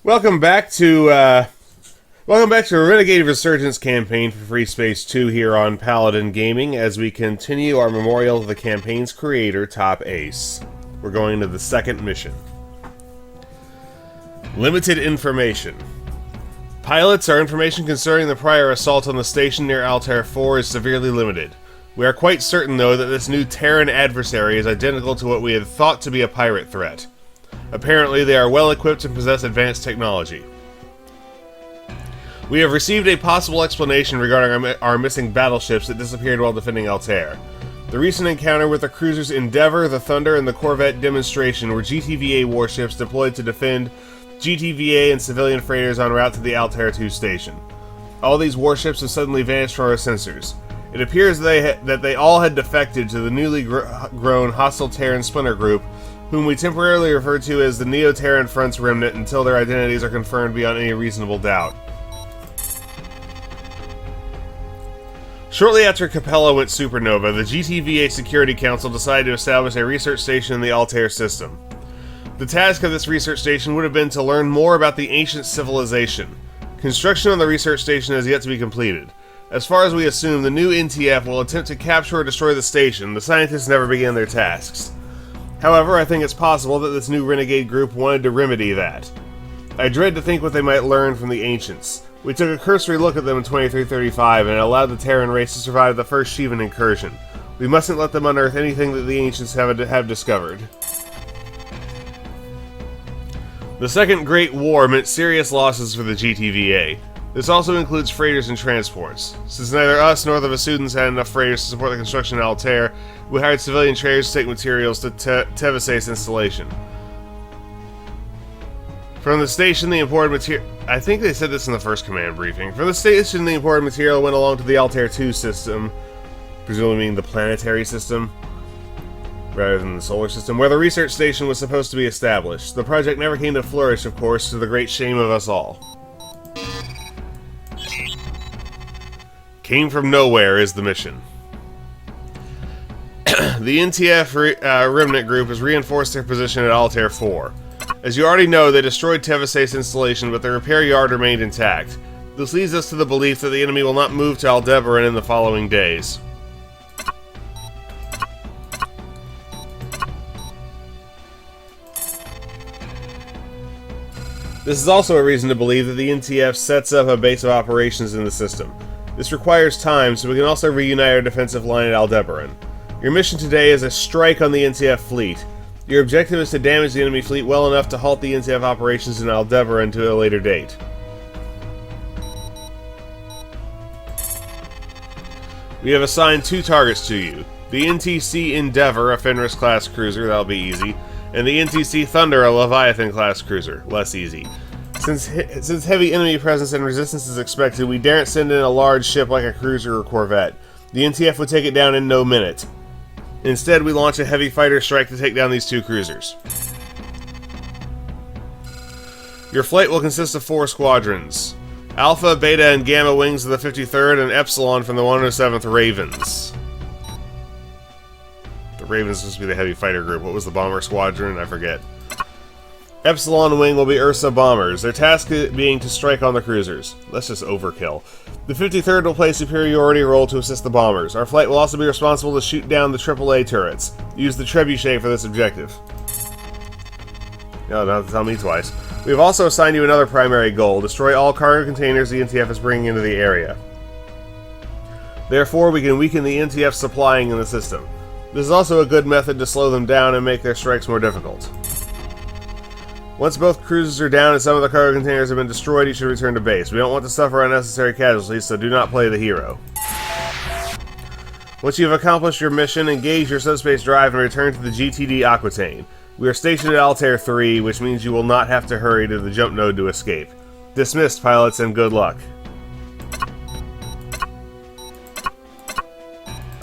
Welcome back to a Renegade Resurgence campaign for Freespace 2 here on Paladin Gaming as we continue our memorial of the campaign's creator, TopAce. We're going to the second mission. Limited information. Pilots, our information concerning the prior assault on the station near Altair 4 is severely limited. We are quite certain, though, that this new Terran adversary is identical to what we had thought to be a pirate threat. Apparently, they are well equipped and possess advanced technology. We have received a possible explanation regarding our missing battleships that disappeared while defending Altair. The recent encounter with the cruisers Endeavor, the Thunder, and the Corvette Demonstration were GTVA warships deployed to defend GTVA and civilian freighters en route to the Altair 2 station. All these warships have suddenly vanished from our sensors. It appears that they all had defected to the newly grown hostile Terran splinter group, whom we temporarily refer to as the Neo-Terran Front's remnant until their identities are confirmed beyond any reasonable doubt. Shortly after Capella went supernova, the GTVA Security Council decided to establish a research station in the Altair system. The task of this research station would have been to learn more about the ancient civilization. Construction on the research station has yet to be completed. As far as we assume, the new NTF will attempt to capture or destroy the station. The scientists never began their tasks. However, I think it's possible that this new renegade group wanted to remedy that. I dread to think what they might learn from the ancients. We took a cursory look at them in 2335 and allowed the Terran race to survive the first Shivan incursion. We mustn't let them unearth anything that the ancients have discovered. The Second Great War meant serious losses for the GTVA. This also includes freighters and transports. Since neither us nor the Vasudans had enough freighters to support the construction of Altair, we hired civilian traders to take materials to TopAce installation. From the station, the imported material... I think they said this in the first command briefing. From the station, the imported material went along to the Altair 2 system, presumably meaning the planetary system, rather than the solar system, where the research station was supposed to be established. The project never came to flourish, of course, to the great shame of us all. Came from nowhere is the mission. The NTF remnant group has reinforced their position at Altair 4. As you already know, they destroyed TopAce's installation, but the repair yard remained intact. This leads us to the belief that the enemy will not move to Aldebaran in the following days. This is also a reason to believe that the NTF sets up a base of operations in the system. This requires time, so we can also reunite our defensive line at Aldebaran. Your mission today is a strike on the NTF fleet. Your objective is to damage the enemy fleet well enough to halt the NTF operations in Aldebaran to a later date. We have assigned 2 targets to you. The NTC Endeavor, a Fenris-class cruiser, that'll be easy, and the NTC Thunder, a Leviathan-class cruiser, less easy. Since heavy enemy presence and resistance is expected, we daren't send in a large ship like a cruiser or corvette. The NTF would take it down in no minute. Instead, we launch a heavy fighter strike to take down these 2 cruisers. Your flight will consist of 4 squadrons. Alpha, Beta, and Gamma wings of the 53rd, and Epsilon from the 107th Ravens. The Ravens supposed to be the heavy fighter group. What was the bomber squadron? I forget. Epsilon Wing will be Ursa bombers, their task being to strike on the cruisers. That's just overkill. The 53rd will play superiority role to assist the bombers. Our flight will also be responsible to shoot down the AAA turrets. Use the trebuchet for this objective. No, don't have to tell me twice. We have also assigned you another primary goal: destroy all cargo containers the NTF is bringing into the area. Therefore, we can weaken the NTF supplying in the system. This is also a good method to slow them down and make their strikes more difficult. Once both cruisers are down and some of the cargo containers have been destroyed, you should return to base. We don't want to suffer unnecessary casualties, so do not play the hero. Once you have accomplished your mission, engage your subspace drive and return to the GTD Aquitaine. We are stationed at Altair 3, which means you will not have to hurry to the jump node to escape. Dismissed, pilots, and good luck.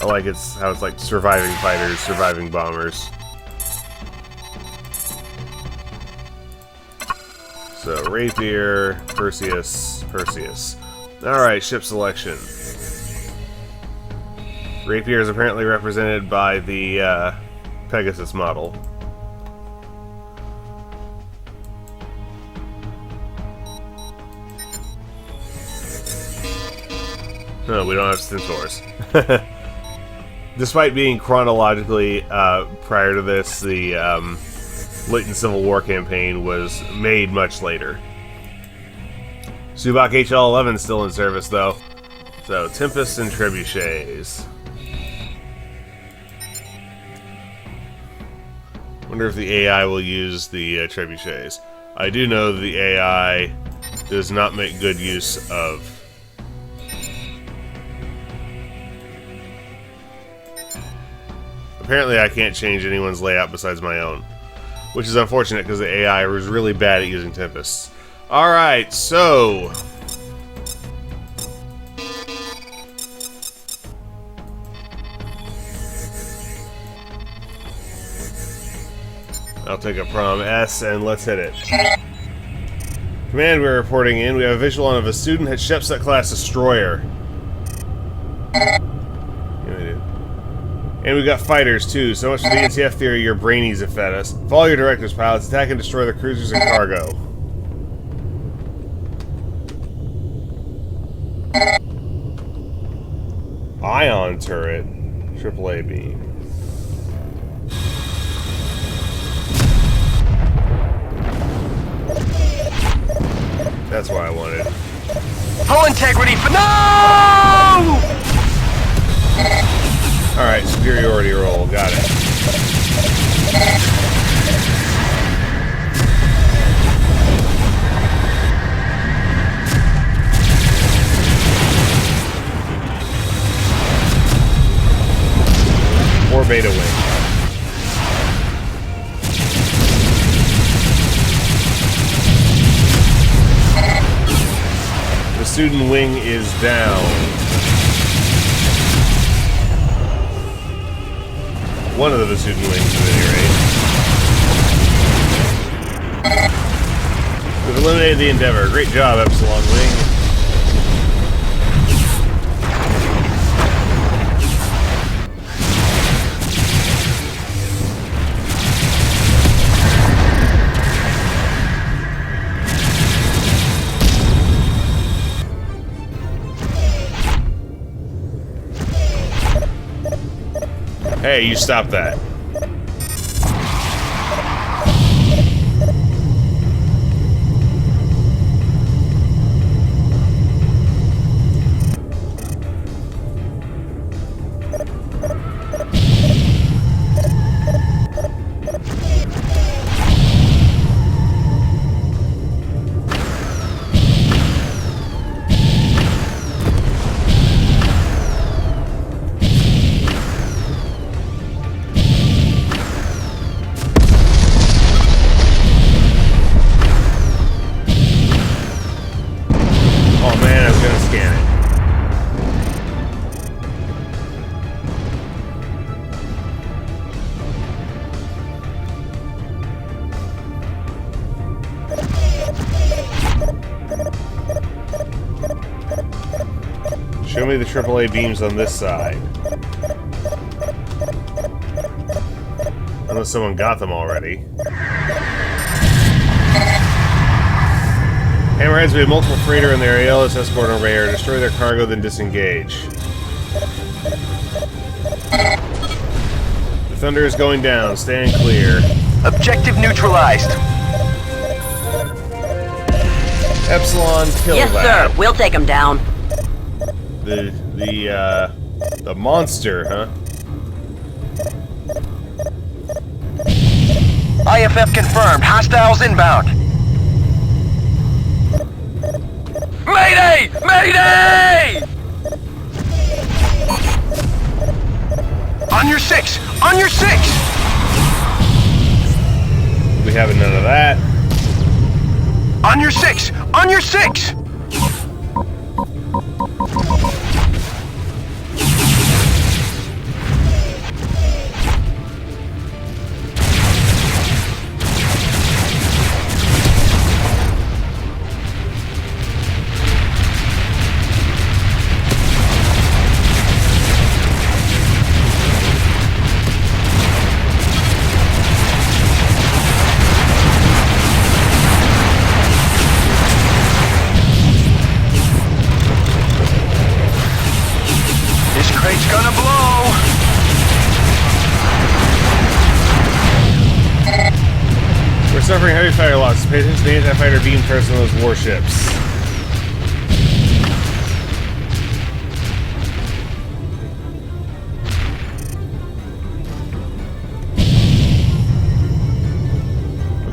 I like how it's like surviving fighters, surviving bombers. So, Rapier, Perseus. Alright, ship selection. Rapier is apparently represented by the Pegasus model. No, we don't have centaurs. Despite being chronologically prior to this, the Latent Civil War campaign was made much later. Subak HL-11 still in service, though. So, Tempests and Trebuchets. Wonder if the AI will use the Trebuchets. I do know that the AI does not make good use of... Apparently I can't change anyone's layout besides my own. Which is unfortunate because the AI was really bad at using Tempests. Alright, so... I'll take a Prom S and let's hit it. Command, we're reporting in. We have a visual on of a student at Shepset class destroyer. And we got fighters too. So much for the ETF theory your brainies have fed us. Follow your directives, pilots. Attack and destroy the cruisers and cargo. Ion turret. AAA beam. That's what I wanted. Full integrity for no! Alright, superiority roll. Got it. Or beta wing. The student wing is down. One of the student wings, at any rate. We've eliminated the Endeavor. Great job, Epsilon Wing. Hey, you stop that. Show me the AAA beams on this side. Unless someone got them already. Hammerheads, we have multiple freighter in their ALS escort on radar. Destroy their cargo, then disengage. The Thunder is going down. Stand clear. Objective neutralized. Epsilon, kill yes, that. Yes, sir. We'll take him down. The monster, huh? IFF confirmed. Hostiles inbound. Mayday! Mayday! On your six! On your six! We have none of that. On your six! On your six! gonna blow! We're suffering heavy fire losses. Pay attention to the anti-fighter beam threats on those warships.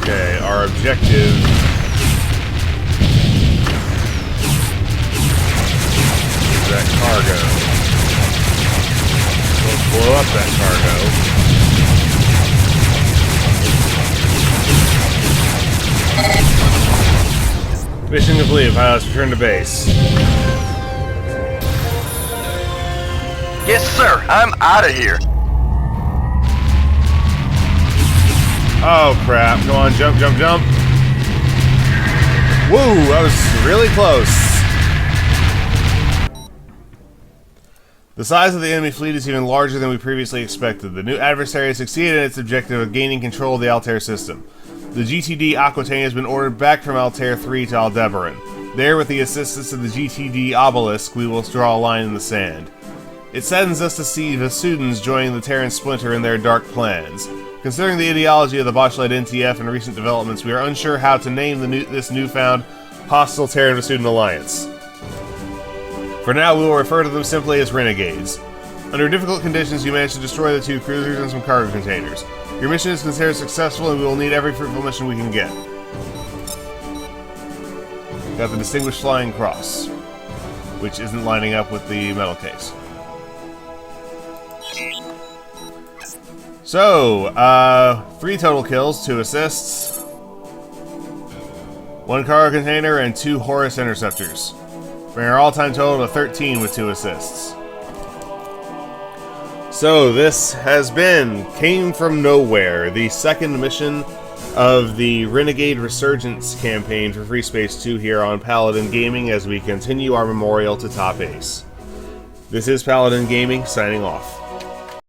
Okay, our objective is that cargo. Let's blow up that cargo. Mission complete. Pilots return to base. Yes, sir. I'm out of here. Oh crap. Come on, jump, jump, jump. Woo, that was really close. The size of the enemy fleet is even larger than we previously expected. The new adversary has succeeded in its objective of gaining control of the Altair system. The GTD Aquitaine has been ordered back from Altair 3 to Aldebaran. There, with the assistance of the GTD Obelisk, we will draw a line in the sand. It saddens us to see Vasudans joining the Terran Splinter in their dark plans. Considering the ideology of the Bosch-led NTF and recent developments, we are unsure how to name this newfound hostile Terran Vasudan alliance. For now, we will refer to them simply as Renegades. Under difficult conditions, you managed to destroy the 2 cruisers and some cargo containers. Your mission is considered successful, and we will need every fruitful mission we can get. Got the Distinguished Flying Cross, which isn't lining up with the metal case. So, 3 total kills, 2 assists, 1 cargo container, and 2 Horus interceptors. Bringing our all-time total to 13 with 2 assists. So, this has been Came From Nowhere, the second mission of the Renegade Resurgence campaign for Freespace 2 here on Paladin Gaming as we continue our memorial to TopAce. This is Paladin Gaming, signing off.